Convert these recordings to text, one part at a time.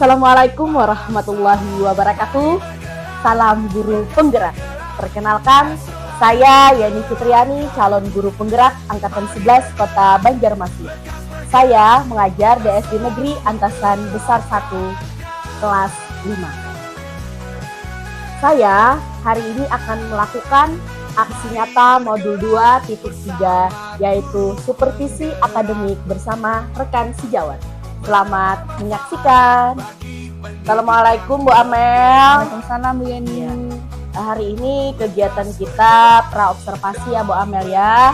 Assalamualaikum warahmatullahi wabarakatuh. Salam guru penggerak. Perkenalkan, saya Yani Fitriani, calon guru penggerak Angkatan 11 Kota Banjarmasin. Saya mengajar di SD Negeri Antasan Besar 1, kelas 5. Saya hari ini akan melakukan aksi nyata modul 2.3, yaitu supervisi akademik bersama rekan sejawat. Selamat menyaksikan. Assalamualaikum Bu Amel. Waalaikumsalam Bu Yeni. Ya. Hari ini kegiatan kita praobservasi ya Bu Amel ya.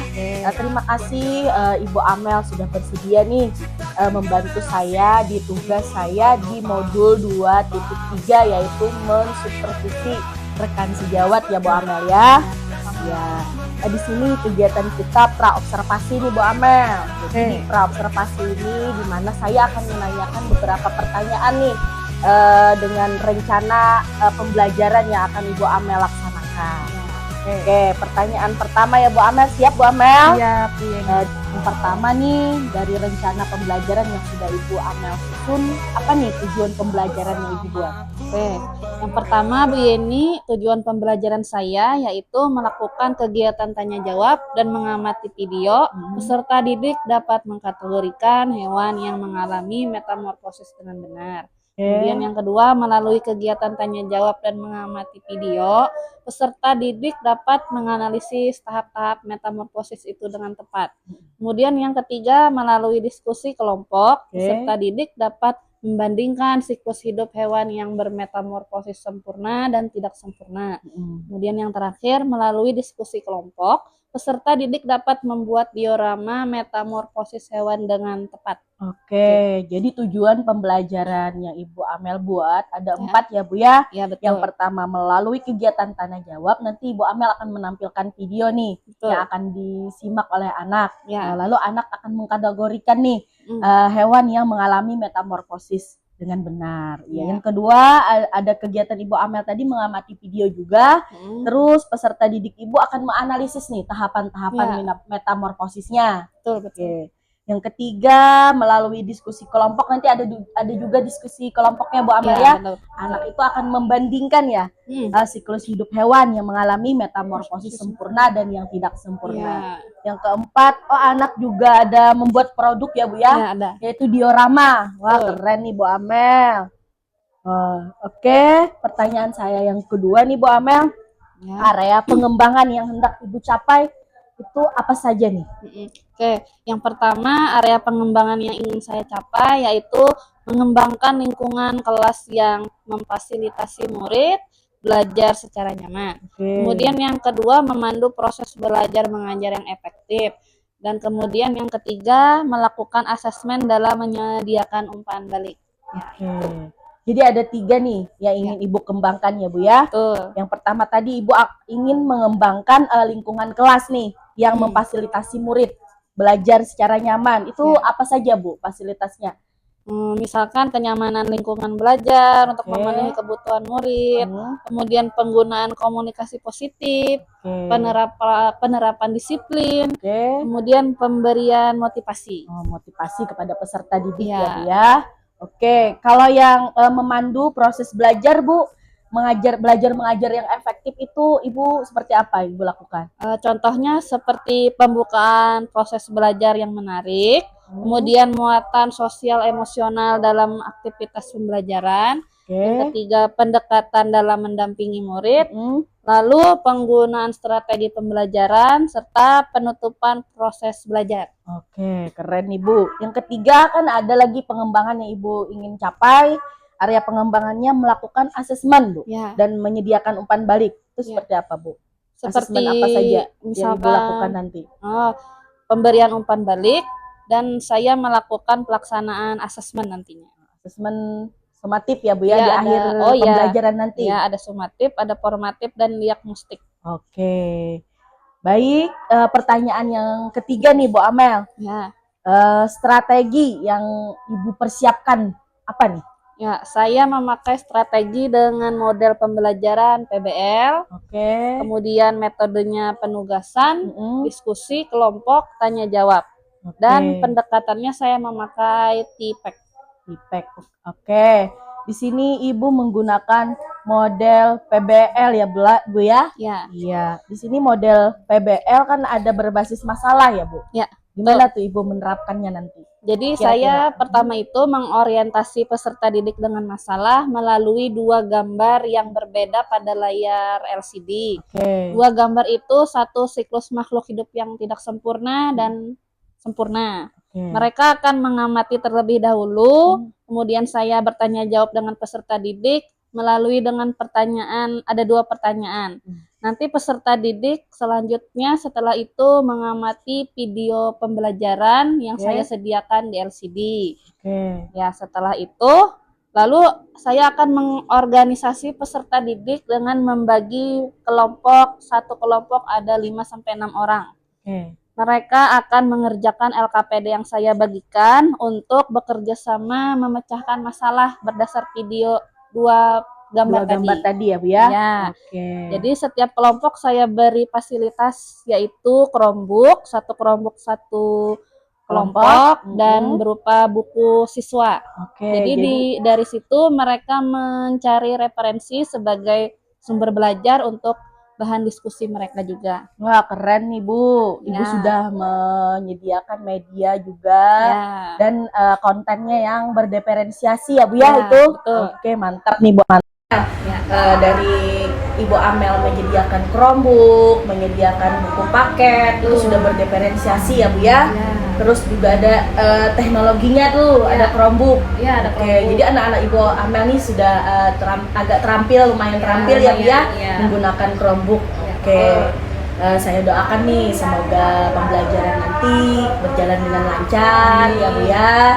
Terima kasih Ibu Amel sudah bersedia nih membantu saya di tugas saya di modul 2.3, yaitu mensupervisi rekan sejawat ya Bu Amel ya. Ya. Di sini kegiatan kita praobservasi nih Bu Amel. Jadi praobservasi ini di mana saya akan menanyakan beberapa pertanyaan nih dengan rencana pembelajaran yang akan Ibu Amel laksanakan. Oke, pertanyaan pertama ya Bu Amel, siap Bu Amel? Siap, Yang pertama nih, dari rencana pembelajaran yang sudah Ibu Amel susun, apa nih tujuan pembelajaran yang Ibu buat? Oke, yang pertama Bu Yeni, tujuan pembelajaran saya yaitu melakukan kegiatan tanya jawab dan mengamati video. Peserta didik dapat mengkategorikan hewan yang mengalami metamorfosis dengan benar. Kemudian yang kedua, melalui kegiatan tanya jawab dan mengamati video, peserta didik dapat menganalisis tahap-tahap metamorfosis itu dengan tepat. Kemudian yang ketiga, melalui diskusi kelompok, peserta didik dapat membandingkan siklus hidup hewan yang bermetamorfosis sempurna dan tidak sempurna. Kemudian yang terakhir, melalui diskusi kelompok, peserta didik dapat membuat diorama metamorfosis hewan dengan tepat. Oke, jadi tujuan pembelajaran yang Ibu Amel buat ada 4 ya Bu ya. Ya, betul. Yang pertama, melalui kegiatan tanya jawab, nanti Ibu Amel akan menampilkan video nih yang akan disimak oleh anak. Lalu anak akan mengkategorikan nih hewan yang mengalami metamorfosis dengan benar. Yang kedua, ada kegiatan Ibu Amel tadi mengamati video juga. Terus peserta didik Ibu akan menganalisis nih tahapan-tahapan metamorfosisnya. Betul. Oke. Yang ketiga, melalui diskusi kelompok, nanti ada juga diskusi kelompoknya Bu Amel ya. Anak itu akan membandingkan ya siklus hidup hewan yang mengalami metamorfosis sempurna dan yang tidak sempurna. Yang keempat, anak juga ada membuat produk ya Bu ya, yaitu diorama. Wah, keren nih Bu Amel. Oke, pertanyaan saya yang kedua nih Bu Amel, area pengembangan yang hendak Ibu capai itu apa saja nih? Oke, yang pertama area pengembangan yang ingin saya capai yaitu mengembangkan lingkungan kelas yang memfasilitasi murid belajar secara nyaman. Kemudian yang kedua, memandu proses belajar mengajar yang efektif. Dan kemudian yang ketiga, melakukan asesmen dalam menyediakan umpan balik. Jadi ada 3 nih yang ingin Ibu kembangkan ya Bu ya. Yang pertama tadi Ibu ingin mengembangkan lingkungan kelas nih yang memfasilitasi murid belajar secara nyaman. Itu apa saja Bu fasilitasnya? Misalkan kenyamanan lingkungan belajar untuk memenuhi kebutuhan murid, kemudian penggunaan komunikasi positif, penerapan disiplin, kemudian pemberian motivasi. Motivasi kepada peserta didik ya Bu ya. Oke, kalau yang memandu proses belajar Bu, belajar mengajar yang efektif itu Ibu seperti apa Ibu lakukan? Contohnya seperti pembukaan proses belajar yang menarik, kemudian muatan sosial emosional dalam aktivitas pembelajaran, yang ketiga pendekatan dalam mendampingi murid, lalu penggunaan strategi pembelajaran, serta penutupan proses belajar. Oke, keren nih Bu. Yang ketiga kan ada lagi pengembangan yang Ibu ingin capai. Area pengembangannya melakukan asesmen Bu, dan menyediakan umpan balik. Itu seperti apa Bu? Seperti asesmen apa saja misalkan, yang Ibu lakukan nanti? Pemberian umpan balik, dan saya melakukan pelaksanaan asesmen nantinya. Asesmen sumatif ya Bu ya, di akhir pembelajaran nanti? Ya, ada sumatif, ada formatif, dan diagnostik. Oke. Baik, pertanyaan yang ketiga nih Bu Amel. Strategi yang Ibu persiapkan apa nih? Ya, saya memakai strategi dengan model pembelajaran PBL, kemudian metodenya penugasan, diskusi kelompok, tanya jawab, dan pendekatannya saya memakai TPEC. TPEC, oke. di sini Ibu menggunakan model PBL ya, Bu ya? Ya. Iya, di sini model PBL kan ada berbasis masalah ya, Bu? Ya. Gimana tuh Ibu menerapkannya nanti? Jadi Kira-kira. saya pertama itu mengorientasi peserta didik dengan masalah melalui 2 gambar yang berbeda pada layar LCD. Oke. 2 gambar itu satu siklus makhluk hidup yang tidak sempurna dan sempurna. Oke. Mereka akan mengamati terlebih dahulu, kemudian saya bertanya jawab dengan peserta didik melalui dengan pertanyaan, ada 2 pertanyaan. Nanti peserta didik selanjutnya setelah itu mengamati video pembelajaran yang saya sediakan di LCD. Ya, setelah itu lalu saya akan mengorganisasi peserta didik dengan membagi kelompok, satu kelompok ada 5-6 orang. Mereka akan mengerjakan LKPD yang saya bagikan untuk bekerja sama memecahkan masalah berdasar video 2 gambar tadi ya, Bu ya? Ya. Oke. Jadi setiap kelompok saya beri fasilitas yaitu Chromebook, satu Chromebook satu kelompok dan berupa buku siswa. Oke. Jadi dari situ mereka mencari referensi sebagai sumber belajar untuk bahan diskusi mereka juga. Wah, keren nih Bu. Ibu sudah menyediakan media juga dan kontennya yang berdiferensiasi ya Bu ya, itu. Betul. Oke, mantap nih Bu. Dari Ibu Amel menyediakan Chromebook, menyediakan buku paket, itu sudah berdiferensiasi ya Bu ya. Terus juga ada teknologinya tuh, ada Chromebook. Iya, ada Oke, jadi anak-anak Ibu Amel nih sudah agak terampil, lumayan terampil ya Bu ya, menggunakan Chromebook. Oke. Saya doakan nih semoga pembelajaran nanti berjalan dengan lancar ya Bu ya.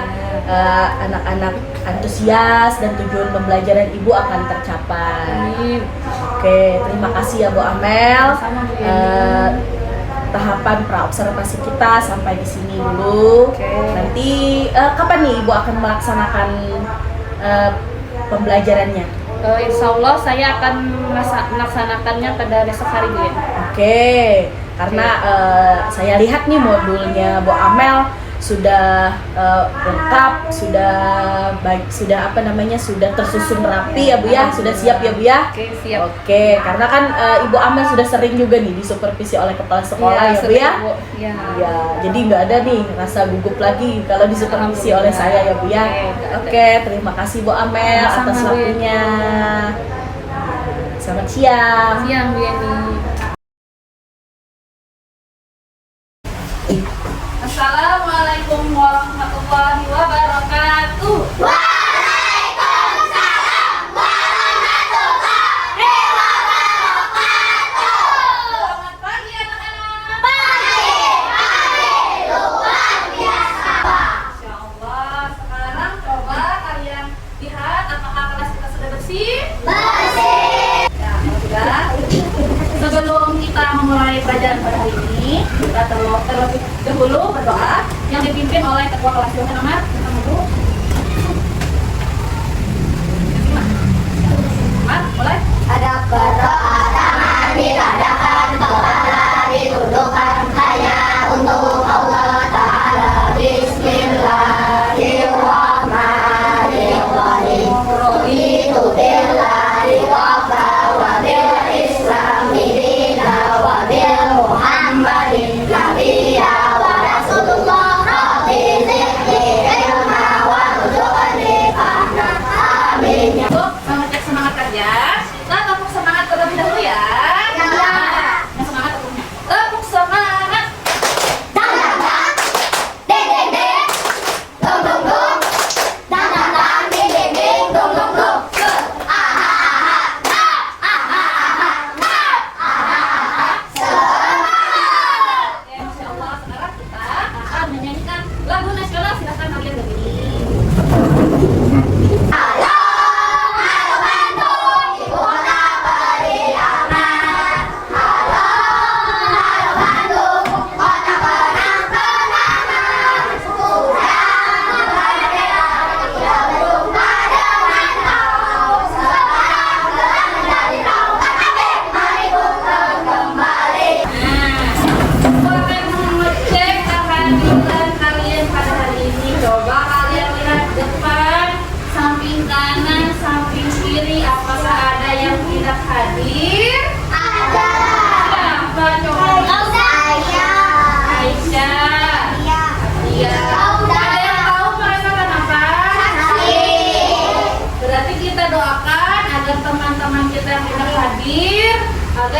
Anak-anak antusias dan tujuan pembelajaran Ibu akan tercapai. Oke, terima kasih ya Bu Amel. Tahapan praobservasi kita sampai di sini dulu. Nanti kapan nih Ibu akan melaksanakan pembelajarannya? Insya Allah saya akan melaksanakannya pada besok hari Bu ya. Oke, karena saya lihat nih modulnya Bu Amel sudah lengkap, sudah baik, sudah sudah tersusun rapi ya Bu ya, sudah siap ya Bu ya. Oke, siap. Oke, karena kan Ibu Amel sudah sering juga nih disupervisi oleh kepala sekolah ya Bu ya. Iya, jadi nggak ada nih rasa gugup lagi kalau disupervisi oleh saya ya Bu ya. Oke, terima kasih Bu Amel atas waktunya. Selamat siang. Siang Bu Yeni. Assalamualaikum warahmatullahi wabarakatuh. Waalaikumsalam warahmatullahi wabarakatuh. Selamat pagi anak-anak. Pagi, luar biasa. Masya Allah. Sekarang coba kalian lihat apakah kelas kita sudah bersih? Bersih. Ya, sudah. Sebelum kita memulai pelajaran pada hari ini, kita terlebih dahulu berdoa yang dipimpin oleh ketua kelas dosen nomor dulu. Mulai. Ada berdoa tangan diladakan, kepala ditundukkan hanya untuk Allah Ta'ala. Bismillahirrahmanirrahim. Raditu billahi wabba wa bil islami dina wa bil muhammadin nabiyya wa rasulullah. Rabbi zidni ilma warzuqni fahma. Amin. Untuk mengecek semangat kerja, kita tepuk semangat terlebih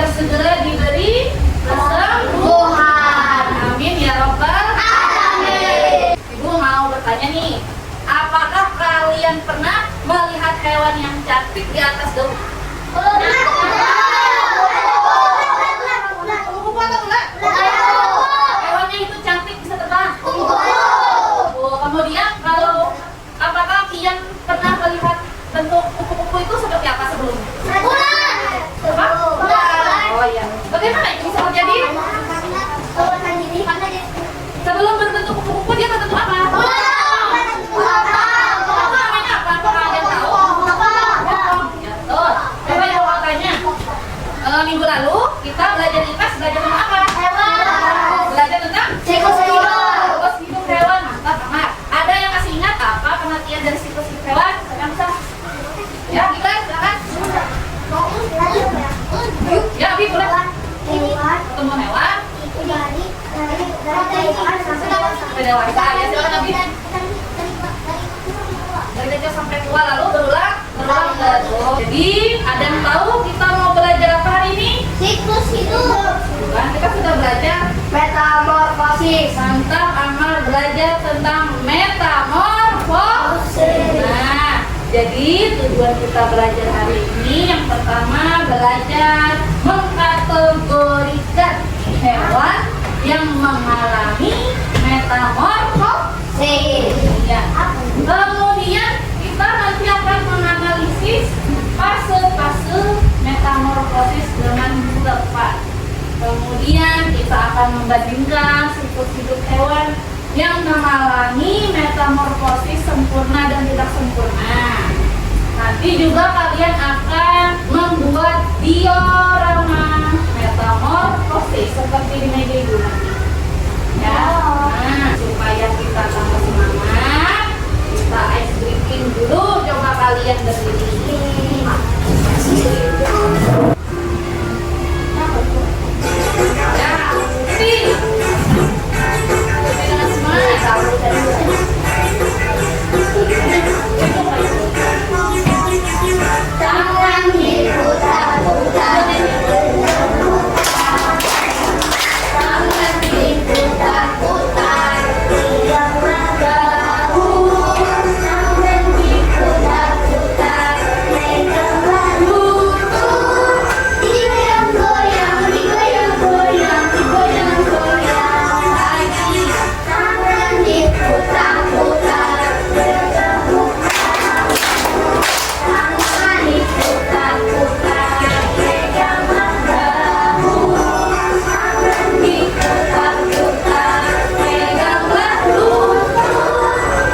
biar segera diberi kesembuhan. Amin ya robbal alamin. Ibu mau bertanya nih, apakah kalian pernah melihat hewan yang cantik di atas daun? Hewannya itu cantik, bisa terbang. Kemudian kalau apakah kalian pernah melihat bentuk kupu-kupu itu seperti apa sebelumnya? Apa? Oh iya. Bagaimana itu bisa terjadi? Sebelum berbentuk kupu-kupu dia berbentuk apa? Namanya apa? Apakah ada yang tahu? Ya, betul. Coba yang mau tanya. Minggu lalu kita belajar IPS, belajar tentang apa? Belajar tentang siklus hidup hewan. Mantap, Amar. Ada yang masih ingat apa pengertian dari siklus hidup hewan? Silakan, bisa. Ya, kita silakan. Ya, Abi boleh. Ketemu hewan. Dewasa, ya silakan Abi. Dari kecil sampai tua lalu berulang. Jadi, ada yang tahu kita mau belajar apa hari ini? Siklus hidup. Bukan, kita sudah belajar Metamorfosis. tentang Amar belajar tentang metamorfosis. Nah, jadi tujuan kita belajar hari ini yang pertama belajar mengkategorikan hewan yang mengalami metamorfosis. Ya. Kemudian kita nanti akan menganalisis fase-fase metamorfosis dengan tepat. Kemudian kita akan membandingkan siklus hidup hewan yang mengalami metamorfosis sempurna dan tidak sempurna. Nanti juga kalian akan membuat diorama metamorfosis seperti di meja ibu nanti. Ya, nah, supaya kita tambah semangat, kita ice breaking dulu. Coba kalian berdiri. Ya, sih. Dengan semangat. Tangan diputar-putar. Tangan diputar-putar. Tiap bahu. Tangan diputar-putar. Megang lalu. Digoyang-goyang, digoyang-goyang, digoyang-goyang lagi. Tangan diputar-putar. Tangan diputar-putar, pegang bahu. Tangan diputar-putar, pegang bahu.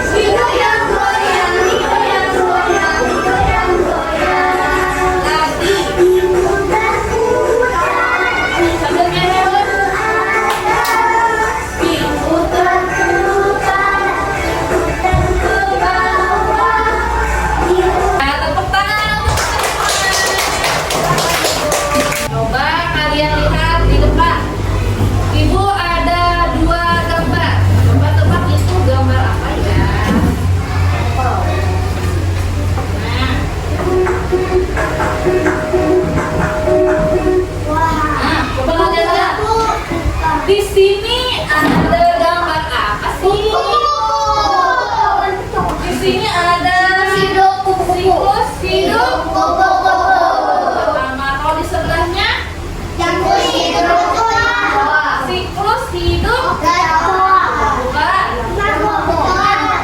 Digoyang-goyang, digoyang-goyang, digoyang-goyang lagi. Diputar-putar, Sambil ngehewan. diputar-putar, diputar ke bawah. Nah, tepuk tangan. Coba kalian lihat di depan. Ibu ada 2 gambar. Coba tebak itu gambar apa ya? Nah, coba kalian lihat. Di sini ada gambar apa sih? Di sini ada siklus hidup. Pertama, kalau di sebelahnya siklus hidup. Bukan.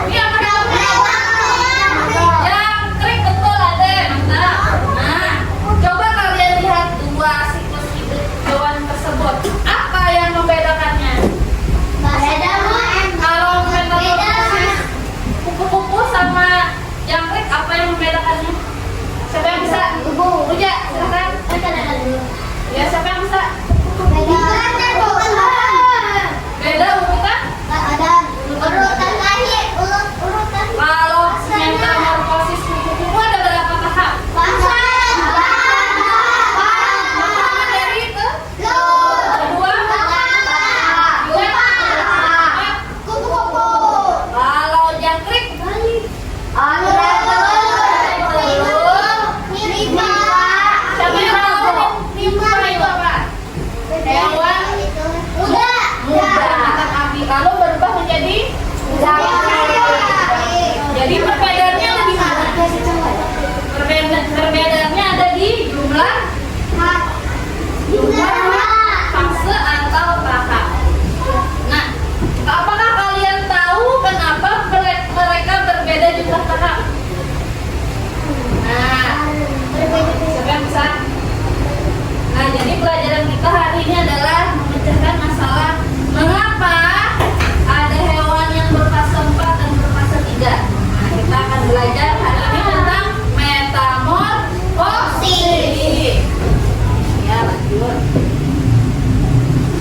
Ini apa namanya? Jangkrik, betul ada. Mantap. Nah, coba kalian lihat 2 siklus hidup hewan tersebut. Apa yang membedakannya? Kalau metamorfosis kupu-kupu sama jangkrik, apa yang membedakannya? Siapa yang bisa? Ruja, silakan. Ya, siapa yang bisa? Beda urutan? Kalau metamorfosis kupu-kupu ada berapa tahap? Pertama dari itu, kedua, kalau jangkrik, siapa yang tahu? Nimfa itu apa? pembelajaran kita hari ini adalah memecahkan masalah mengapa ada hewan yang berfase 4 dan berfase 3. Nah, kita akan belajar hari ini tentang metamorfosis. Ya, lanjut.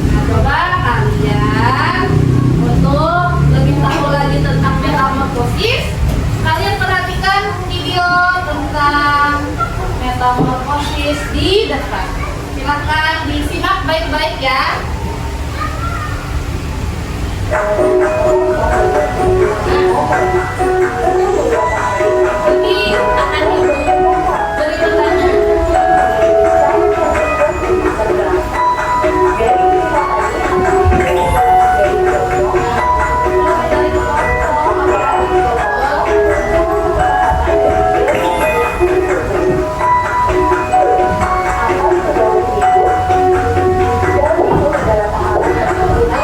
Nah, coba kalian untuk lebih tahu lagi tentang metamorfosis, kalian perhatikan video tentang metamorfosis di depan. Silakan disimak baik-baik ya. Jadi akan ibu beri pertanyaan.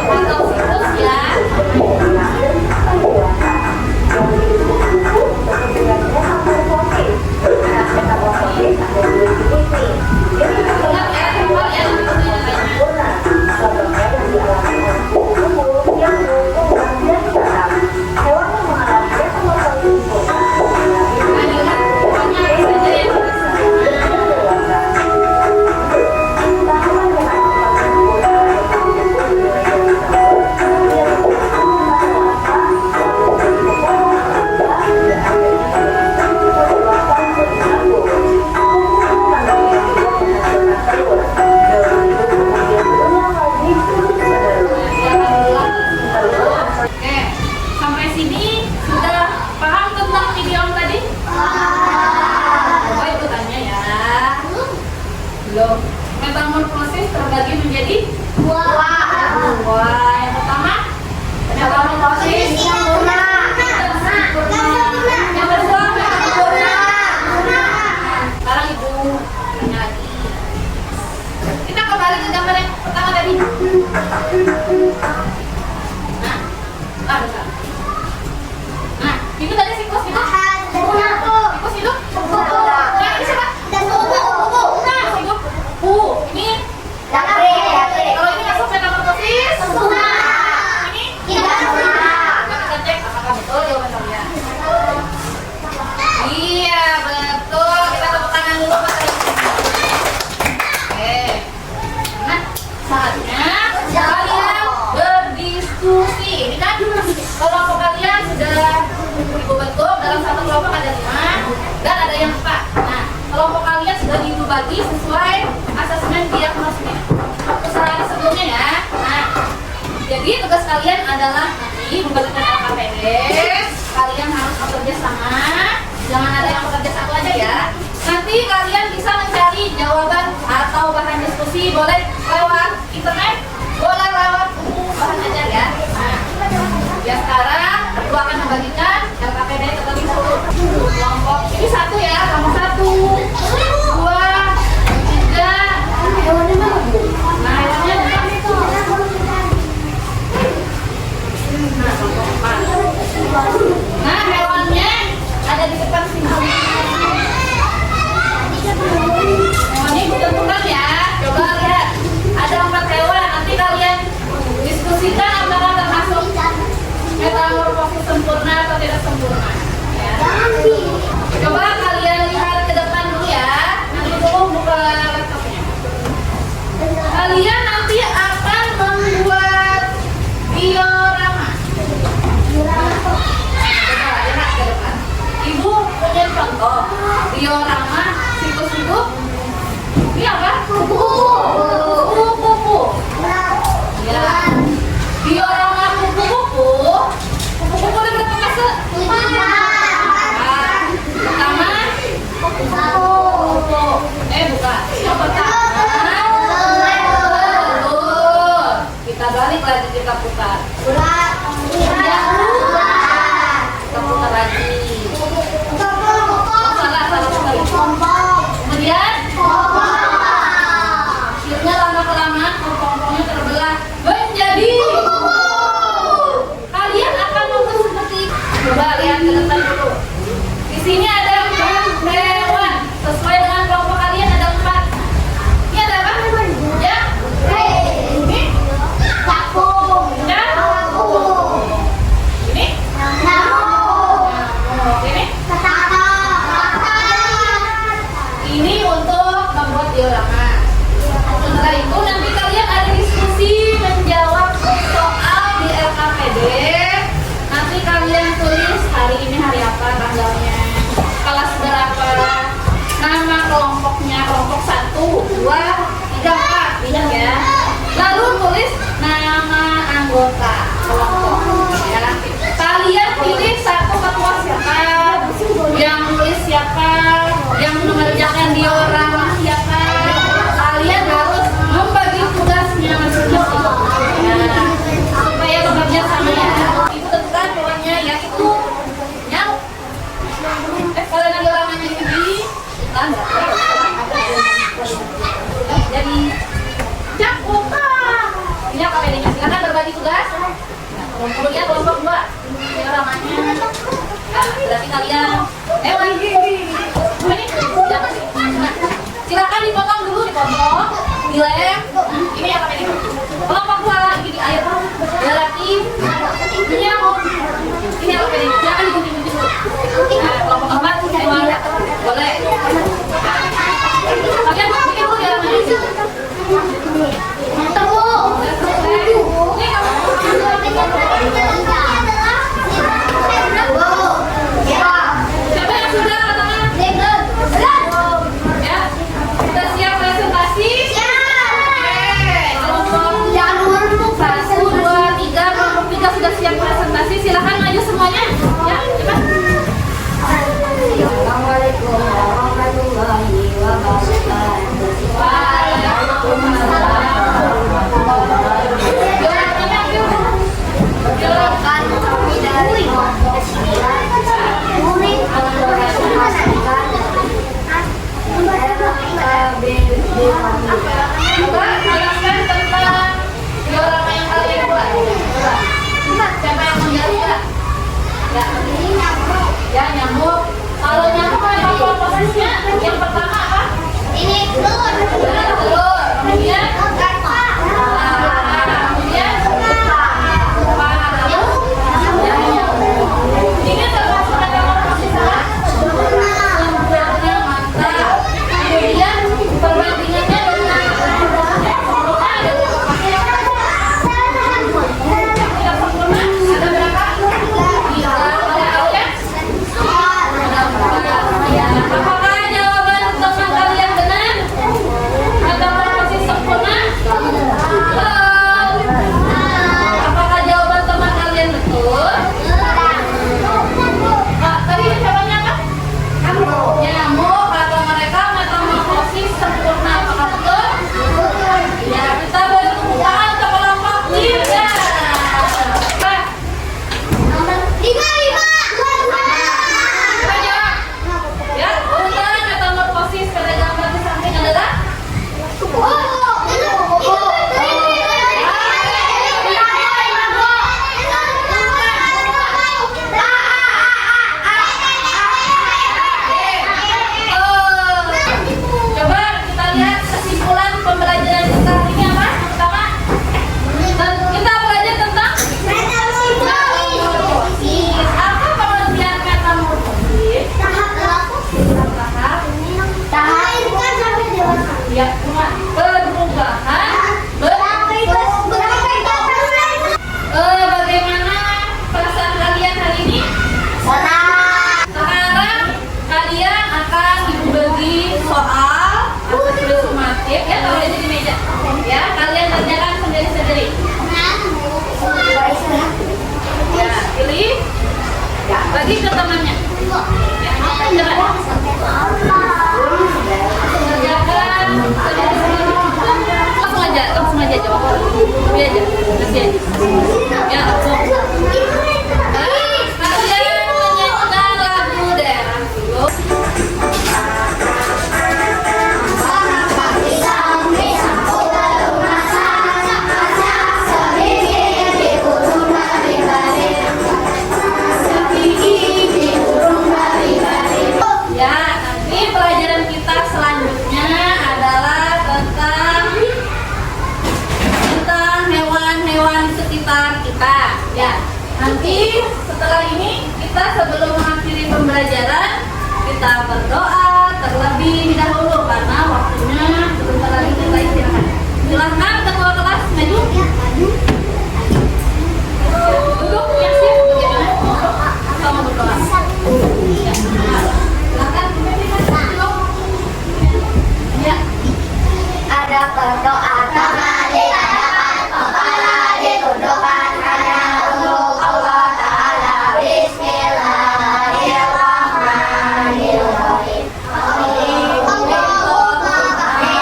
Atau siklus ya. Ingat ya, hafal ya pertanyaannya. Nah, ingat pokoknya apa saja yang Oke, sampai sini sudah paham tentang idiom tadi? Coba ibu tanya ya. Belum. Metamorfosis terbagi menjadi dua. Yang pertama, metamorfosis sempurna. Yang kedua, sempurna. Sekarang ibu tanya lagi. Kita kembali ke gambar yang pertama tadi. Bentar. Nah, itu tadi siklus hidup. Siklus hidup. Nah, ini siapa? Kupu. Nah, hidup kupu. Ini kalau ini masuk metamorfosis. Ini kita cek apakah betul jawaban kalian. Iya, betul. Kita tepuk tangan dulu buat kalian. Oke. Nah, saatnya kalian berdiskusi. Ini kan kelompok kalian sudah ibu bentuk dalam satu kelompok ada 5 dan ada yang 4. Nah, kelompok kalian sudah ibu bagi sesuai asesmen diagnosnya. Kesalahan sebelumnya ya. Nah, jadi tugas kalian adalah nanti membagikan LKPS. Kalian harus bekerja sama. Jangan ada yang bekerja satu aja ya. Nanti kalian bisa mencari jawaban atau bahan diskusi boleh lewat internet, boleh lewat buku bahan ajar ya. Nah, ya sekarang aku akan membagikan LKPD terlebih dahulu. Kelompok ini 1 ya, kelompok 1, 2, 3. Nah, hewannya ada itu. Nah, kelompok 4. Nah, hewannya ada di depan sini. Hewannya ibu tentukan ya. Coba lihat. Ada 4 hewan. Nanti kalian diskusikan apakah termasuk metamorfosis sempurna atau tidak sempurna ya. Coba kalian lihat ke depan dulu ya. Nanti dulu buka laptopnya. Kalian nanti akan membuat diorama. Coba lihat ke depan. Ibu punya contoh diorama siklus hidup. Ini apa? Kupu. Ya. Diorama kupu-kupu. Kupu-kupu ada berapa fase? 5. Pertama, kupu-kupu. Bukan. Yang pertama, telur. Kita balik lagi, kita putar. Kita putar lagi. Salah sekali. Ini apa ini? Kelompok dua gini, ayo. Ya lagi. Ini aku. Ini apa ini? Jangan digunting-gunting dulu. Nah, kelompok empat, dua. Boleh. Kalian bikin dulu ya. Siapa yang sudah katanya? Ya, kita siap presentasi? Kelompok 1, 2, 3, kelompok 3 sudah siap presentasi. Silahkan maju semuanya. Ya, cepat. Assalamualaikum warahmatullahi wabarakatuh. Waalaikumsalam. Silakan kami dari kelompok 9 mempresentasikan RKBB kami. Coba jelaskan tentang diorama yang kalian buat. Siapa yang menjelaskan? Ya, ya nyamuk. Kalau nyamuk apa posisinya? Yang pertama apa? Ini telur. Telur. Kemudian kemudian ini termasuk dalam posisi sempurna mantap. Kemudian perbandingannya dengan tidak sempurna ada berapa? Tiga. Tahu ya? Apakah jawaban teman kalian benar? Ada posisi sempurna? Apakah jawaban teman kalian betul? Tadi jawabannya apa? Nyamuk kata mereka metamorfosis sempurna. Apakah betul? Ya, kita beri tepuk tangan untuk kelompok 3. Kita jawab. Ya, urutan metamorfosis pada gambar di samping adalah coba kita lihat kesimpulan pembelajaran kita hari ini apa? Pertama, kita belajar tentang metamorfosis. Apa pengertian metamorfosis? Ya, cuma perubahan. Bagaimana perasaan kalian hari ini? Sekarang kalian akan dibagi soal atau tulis sumatif ya, taruh aja di meja. Ya, kalian kerjakan sendiri-sendiri. Ya, pilih. Ya, bagi ke temannya. Ya, kerjakan. Kerjakan sendiri-sendiri. Langsung aja jawab. Pilih aja, kasih aja. Ya, langsung. Kalian menyanyikan lagu daerah dulu. Ya, nanti pelajaran kita selanjutnya adalah tentang hewan-hewan sekitar kita. Ya, nanti setelah ini kita sebelum mengakhiri pembelajaran kita berdoa terlebih dahulu karena waktunya sebentar lagi kita istirahat. Silahkan ketua kelas maju. Duduk yang sip bagaimana? Kita mau berdoa. Ya, silahkan. Duduk. Ya. Ada berdoa kepala ditundukkan hanya untuk Allah Ta'ala. Bismillahirrahmanirrahim. Allahumma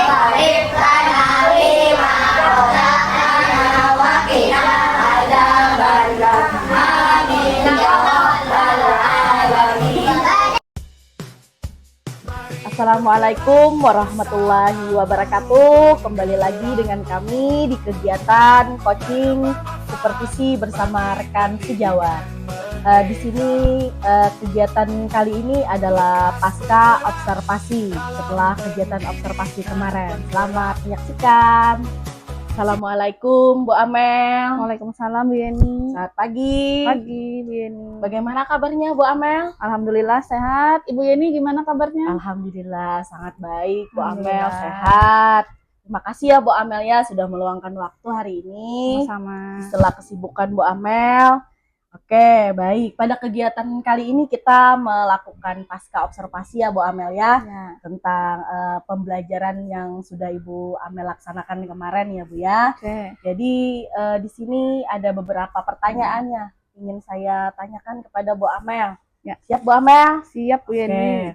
barik lana fima razaqtana wa qina adzabannar. Amin ya rabbal alamin. Assalamualaikum warahmatullahi wabarakatuh. Kembali lagi dengan kami di kegiatan coaching supervisi bersama rekan sejawat. Di sini kegiatan kali ini adalah pasca observasi setelah kegiatan observasi kemarin. Selamat menyaksikan. Assalamualaikum Bu Amel. Waalaikumsalam Bu Yeni. Selamat pagi. Pagi Bu Yeni. Bagaimana kabarnya Bu Amel? Alhamdulillah sehat. Ibu Yeni gimana kabarnya? Alhamdulillah sangat baik Bu Amel, Alhamdulillah. sehat. Terima kasih ya Bu Amel ya sudah meluangkan waktu hari ini Sama-sama. setelah kesibukan Bu Amel. Oke, baik. Pada kegiatan kali ini kita melakukan pasca observasi ya Bu Amel ya, Ya. tentang pembelajaran yang sudah Ibu Amel laksanakan kemarin ya Bu ya. Oke. Jadi di sini ada beberapa pertanyaan yang ingin saya tanyakan kepada Bu Amel. Ya. Siap Bu Amel? Siap Bu Oke. Yeni.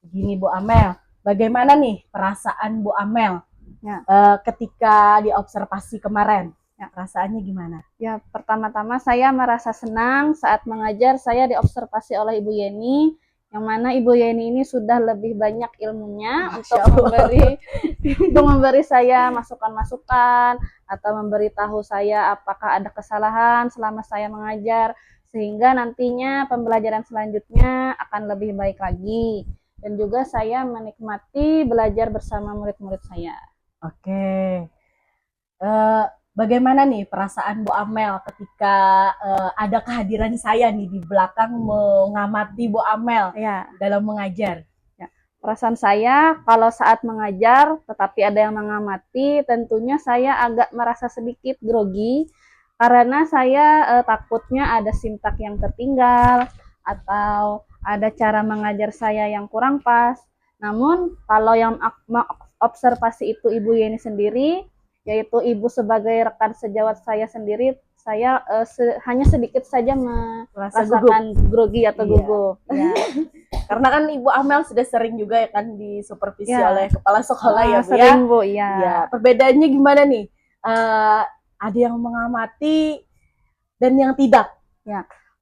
Begini Bu Amel, bagaimana nih perasaan Bu Amel Ya. ketika diobservasi kemarin? Ya. Perasaannya gimana? Ya, pertama-tama saya merasa senang saat mengajar saya diobservasi oleh Ibu Yeni, yang mana Ibu Yeni ini sudah lebih banyak ilmunya Masya untuk Allah. memberi saya masukan-masukan atau memberitahu saya apakah ada kesalahan selama saya mengajar, sehingga nantinya pembelajaran selanjutnya akan lebih baik lagi, dan juga saya menikmati belajar bersama murid-murid saya. Oke. Bagaimana nih perasaan Bu Amel ketika ada kehadiran saya nih di belakang mengamati Bu Amel Ya. dalam mengajar? Perasaan saya kalau saat mengajar tetapi ada yang mengamati, tentunya saya agak merasa sedikit grogi karena saya takutnya ada sintak yang tertinggal atau ada cara mengajar saya yang kurang pas. Namun kalau yang observasi itu Ibu Yeni sendiri, yaitu Ibu sebagai rekan sejawat saya sendiri, saya hanya sedikit saja Rasa gugup. merasakan grogi atau Iya. gugup. Ya. Karena kan Ibu Amel sudah sering juga ya kan disupervisi Ya. oleh kepala sekolah ya Bu ya. Sering Bu, ya. Ya, perbedaannya gimana nih? Ada yang mengamati dan yang tidak.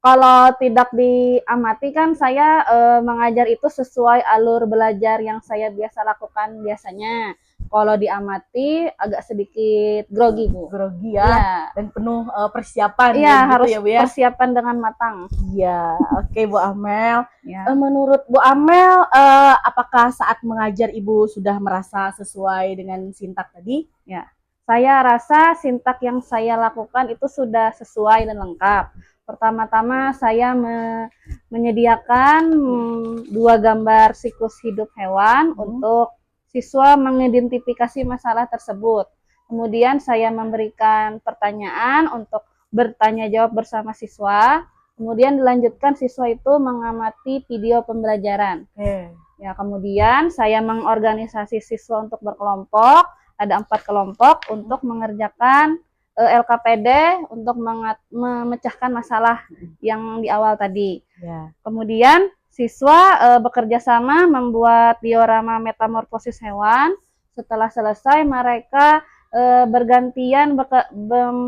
Kalau tidak diamati kan saya mengajar itu sesuai alur belajar yang saya biasa lakukan biasanya. Kalau diamati agak sedikit grogi Bu. Grogi ya, Iya. dan penuh persiapan Iya, gitu harus ya Bu ya. persiapan dengan matang. Iya, oke Bu Amel. Ya. Menurut Bu Amel, apakah saat mengajar Ibu sudah merasa sesuai dengan sintak tadi? Saya rasa sintak yang saya lakukan itu sudah sesuai dan lengkap. Pertama-tama saya menyediakan 2 gambar siklus hidup hewan untuk siswa mengidentifikasi masalah tersebut. Kemudian saya memberikan pertanyaan untuk bertanya jawab bersama siswa. Kemudian dilanjutkan siswa itu mengamati video pembelajaran. Oke. Ya, kemudian saya mengorganisasi siswa untuk berkelompok. Ada 4 kelompok untuk mengerjakan LKPD untuk memecahkan masalah yang di awal tadi. Ya. Kemudian siswa bekerja sama membuat diorama metamorfosis hewan. Setelah selesai mereka bergantian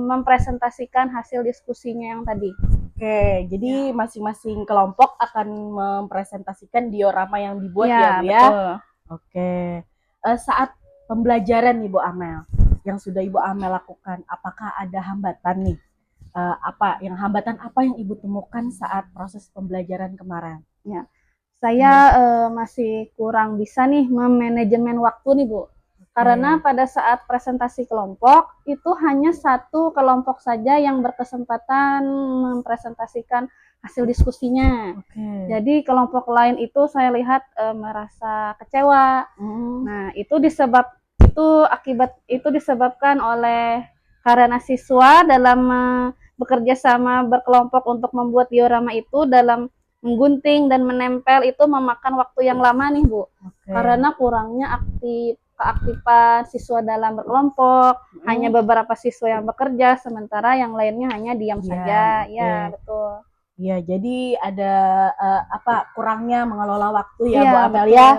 mempresentasikan hasil diskusinya yang tadi. Oke, jadi masing-masing kelompok akan mempresentasikan diorama yang dibuat ya Bu ya. Betul. Oke. Saat pembelajaran nih Bu Amel, yang sudah Ibu Amel lakukan, apakah ada hambatan nih? Hambatan apa yang Ibu temukan saat proses pembelajaran kemarin? Saya masih kurang bisa nih memanajemen waktu nih Bu. Karena pada saat presentasi kelompok itu hanya 1 kelompok saja yang berkesempatan mempresentasikan hasil diskusinya. Oke. Jadi kelompok lain itu saya lihat merasa kecewa. Nah, itu disebabkan oleh karena siswa dalam bekerja sama berkelompok untuk membuat diorama itu dalam menggunting dan menempel itu memakan waktu yang lama nih Bu. Oke. Karena kurangnya keaktifan siswa dalam berkelompok, hanya beberapa siswa yang bekerja sementara yang lainnya hanya diam Diam, saja. oke. Ya, betul. Ya, jadi ada kurangnya mengelola waktu ya Iya, Bu Amel betul. ya,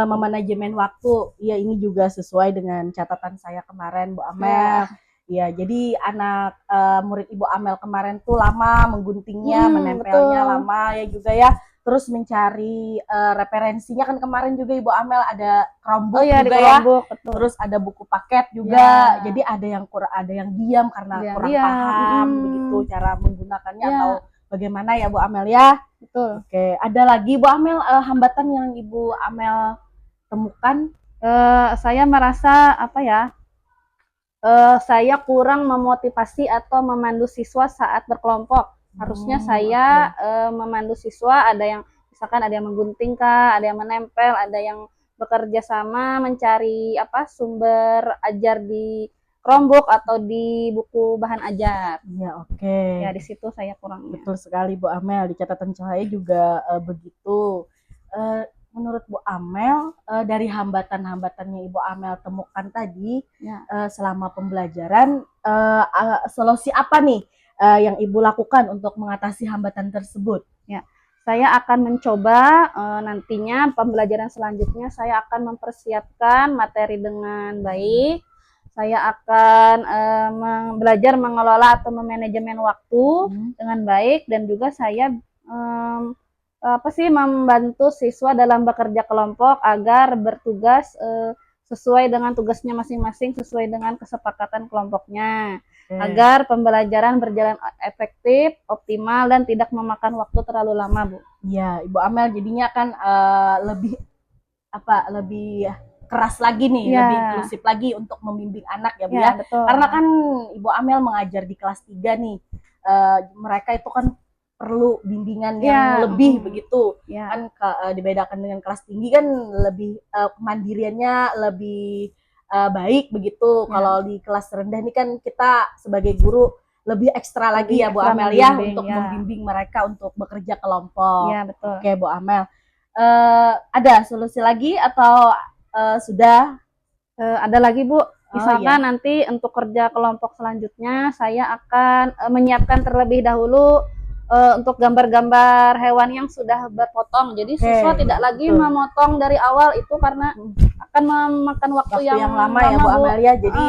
memanajemen waktu. Ya, ini juga sesuai dengan catatan saya kemarin Bu Amel. Ya, jadi anak murid Ibu Amel kemarin tuh lama mengguntingnya, menempelnya betul. lama ya juga ya. Terus mencari referensinya kan kemarin juga Ibu Amel ada Chromebook Oh ya, di juga ya. kelompok, betul. Terus ada buku paket juga. Ya. Jadi ada yang diam karena Ada yang kurang diam, paham begitu cara menggunakannya Ya. atau bagaimana ya Bu Amel ya. Betul. Oke, ada lagi Bu Amel hambatan yang Ibu Amel temukan? Saya merasa Saya kurang memotivasi atau memandu siswa saat berkelompok. Harusnya saya memandu siswa, ada yang misalkan ada yang menggunting kah, ada yang menempel, ada yang bekerja sama mencari sumber ajar di Chromebook atau di buku bahan ajar. Iya, oke. Ya di situ saya kurangnya. Betul sekali Bu Amel, di catatan saya juga begitu. Menurut Bu Amel, dari hambatan-hambatannya Ibu Amel temukan tadi, Ya. selama pembelajaran, solusi apa nih yang Ibu lakukan untuk mengatasi hambatan tersebut? Ya, saya akan mencoba nantinya pembelajaran selanjutnya saya akan mempersiapkan materi dengan baik. Saya akan belajar mengelola atau memanajemen waktu dengan baik, dan juga saya membantu siswa dalam bekerja kelompok agar bertugas sesuai dengan tugasnya masing-masing, sesuai dengan kesepakatan kelompoknya. Agar pembelajaran berjalan efektif, optimal, dan tidak memakan waktu terlalu lama, Bu. Ya, Ibu Amel jadinya kan lebih keras lagi nih, lebih inklusif lagi untuk membimbing anak ya Bu ya. Betul. Karena kan Ibu Amel mengajar di kelas 3 nih, mereka itu kan perlu bimbingan yang lebih begitu. Kan dibedakan dengan kelas tinggi kan lebih kemandiriannya lebih baik begitu. Kalau di kelas rendah ini kan kita sebagai guru lebih ekstra lagi ya Bu Amel ya untuk membimbing mereka untuk bekerja kelompok. Ya, betul. Oke Bu Amel. Ada solusi lagi atau sudah? Ada lagi Bu. Misalkan nanti untuk kerja kelompok selanjutnya saya akan menyiapkan terlebih dahulu untuk gambar-gambar hewan yang sudah berpotong. Jadi siswa tidak lagi memotong dari awal, itu karena akan memakan waktu yang lama ya Bu Amel ya. Jadi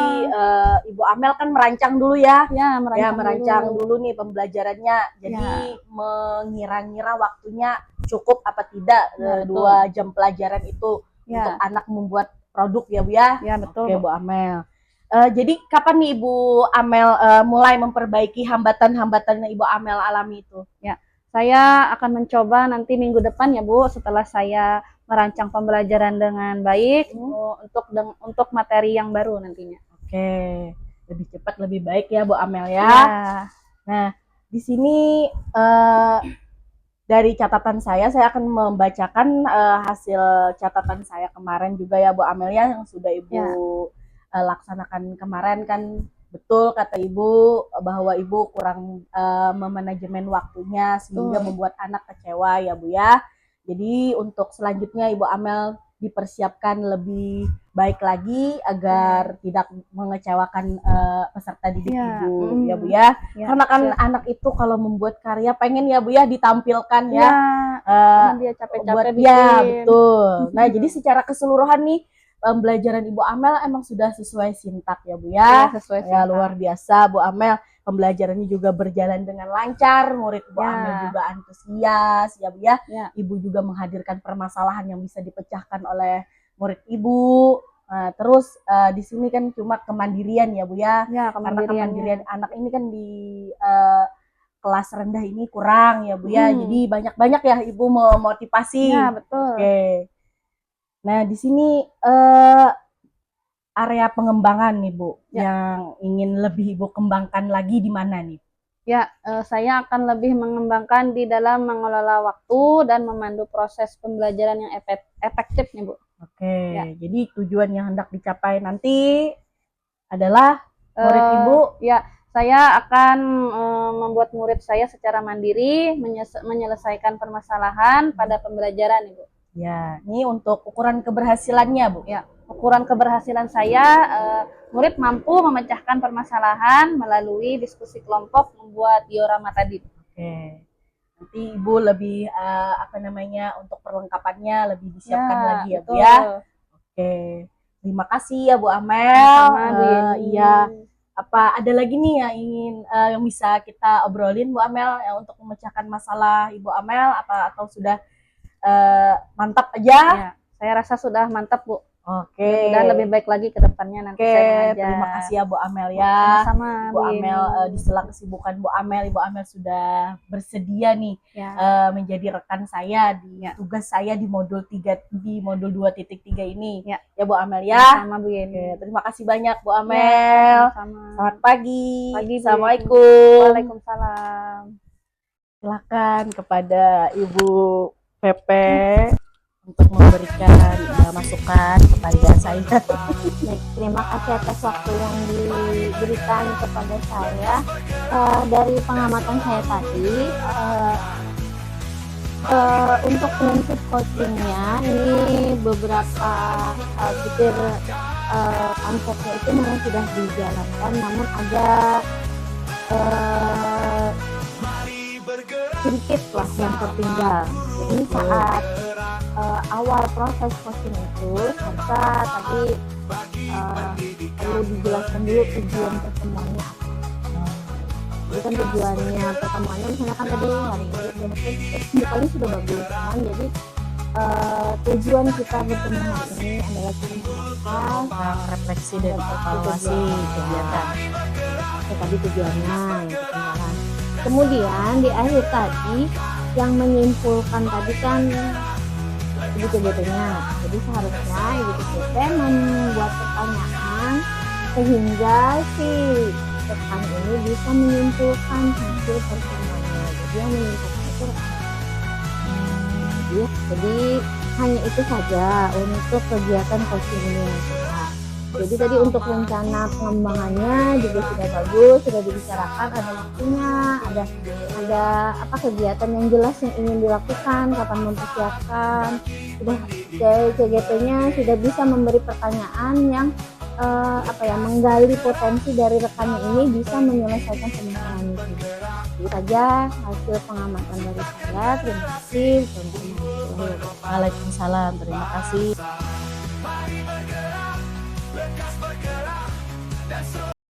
Ibu Amel kan merancang dulu ya. Merancang dulu nih pembelajarannya. Jadi mengira-ngira waktunya cukup apa tidak 2 jam pelajaran itu untuk anak membuat produk ya Bu ya. Ya, betul. Oke Bu Amel. Jadi kapan nih Ibu Amel mulai memperbaiki hambatan-hambatan yang Ibu Amel alami itu? Ya, saya akan mencoba nanti minggu depan ya Bu, setelah saya merancang pembelajaran dengan baik untuk materi yang baru nantinya. Oke, lebih cepat lebih baik ya Bu Amel ya. Nah, di sini dari catatan saya akan membacakan hasil catatan saya kemarin juga ya Bu Amel ya, yang sudah Ibu laksanakan kemarin. Kan betul kata Ibu bahwa Ibu kurang memanajemen waktunya sehingga membuat anak kecewa ya Bu ya. Jadi untuk selanjutnya Ibu Amel dipersiapkan lebih baik lagi agar tidak mengecewakan peserta didik Ibu ya Bu ya. Karena kan anak itu kalau membuat karya pengen ya Bu ya ditampilkan ya. Dia capek-capek bikin. Ya betul. Nah jadi secara keseluruhan nih pembelajaran Ibu Amel emang sudah sesuai sintak ya Bu ya. Luar biasa Bu Amel. Pembelajarannya juga berjalan dengan lancar, murid Ibu Amel juga antusias ya Bu ya. Ibu juga menghadirkan permasalahan yang bisa dipecahkan oleh murid Ibu. Terus di sini kan cuma kemandirian ya Bu ya. Karena kemandirian anak ini kan di kelas rendah ini kurang ya Bu ya. Jadi banyak-banyak ya Ibu memotivasi. Ya, betul. Oke. Nah, di sini area pengembangan nih Bu, yang ingin lebih Ibu kembangkan lagi di mana nih? Ya, saya akan lebih mengembangkan di dalam mengelola waktu dan memandu proses pembelajaran yang efektif nih Bu. Oke, jadi tujuan yang hendak dicapai nanti adalah murid Ibu? Ya, saya akan membuat murid saya secara mandiri menyelesaikan permasalahan pada pembelajaran Ibu. Ya, ini untuk ukuran keberhasilannya Bu. Ya, ukuran keberhasilan saya murid mampu memecahkan permasalahan melalui diskusi kelompok membuat diorama tadi. Oke. Nanti Ibu lebih untuk perlengkapannya lebih disiapkan lagi ya Bu ya. Oke. Terima kasih ya Bu Amel. Iya. Apa ada lagi nih yang ingin yang bisa kita obrolin Bu Amel untuk memecahkan masalah Ibu Amel atau sudah mantap aja? Ya, saya rasa sudah mantap Bu. Oke. Dan lebih baik lagi ke depannya nanti Oke, saya mengajar. terima kasih ya Bu Amel ya. Sama-sama, Bu Bu Amel Yeni. di sela kesibukan Bu Amel, Ibu Amel sudah bersedia nih Ya. menjadi rekan saya di tugas saya di modul 3 di modul 2.3 ini. Ya. Ya Bu Amel ya. Sama Bu Yeni. Oke, terima kasih banyak Bu Amel. Sama-sama. Selamat pagi. Pagi, Bu. Assalamualaikum. Waalaikumsalam. Silakan kepada Ibu Pepe untuk memberikan masukan kepada saya. Baik, terima kasih atas waktu yang diberikan kepada saya. Dari pengamatan saya tadi, untuk prinsip coachingnya ini beberapa butir konsepnya itu memang sudah dijalankan, namun ada sedikit lah yang tertinggal. Jadi saat awal proses coaching itu serta tadi perlu dijelaskan dulu tujuan pertemuannya apa. Jadi kan tujuannya pertemuannya misalnya kan tadi hari ini kali sudah bagus kan, jadi tujuan kita bertemu hari ini adalah Tentang refleksi dan evaluasi kegiatan. itu tadi tujuannya yang ketinggalan. Kemudian di akhir tadi yang menyimpulkan tadi kan ibu TBT-nya. Jadi seharusnya ibu TBT membuat pertanyaan sehingga si rekan ini bisa menyimpulkan hasil pertemuannya. Jadi yang menyimpulkan itu rekan. Ya, jadi hanya itu saja untuk kegiatan coaching ini yang kita. Jadi tadi untuk rencana pengembangannya juga sudah bagus, sudah dibicarakan, ada waktunya, ada apa kegiatan yang jelas yang ingin dilakukan, kapan mempersiapkan, sudah CGT-nya sudah bisa memberi pertanyaan yang menggali potensi dari rekannya ini bisa menyelesaikan permasalahan itu. Itu saja hasil pengamatan dari saya. Terima kasih. Waalaikumsalam. Terima kasih.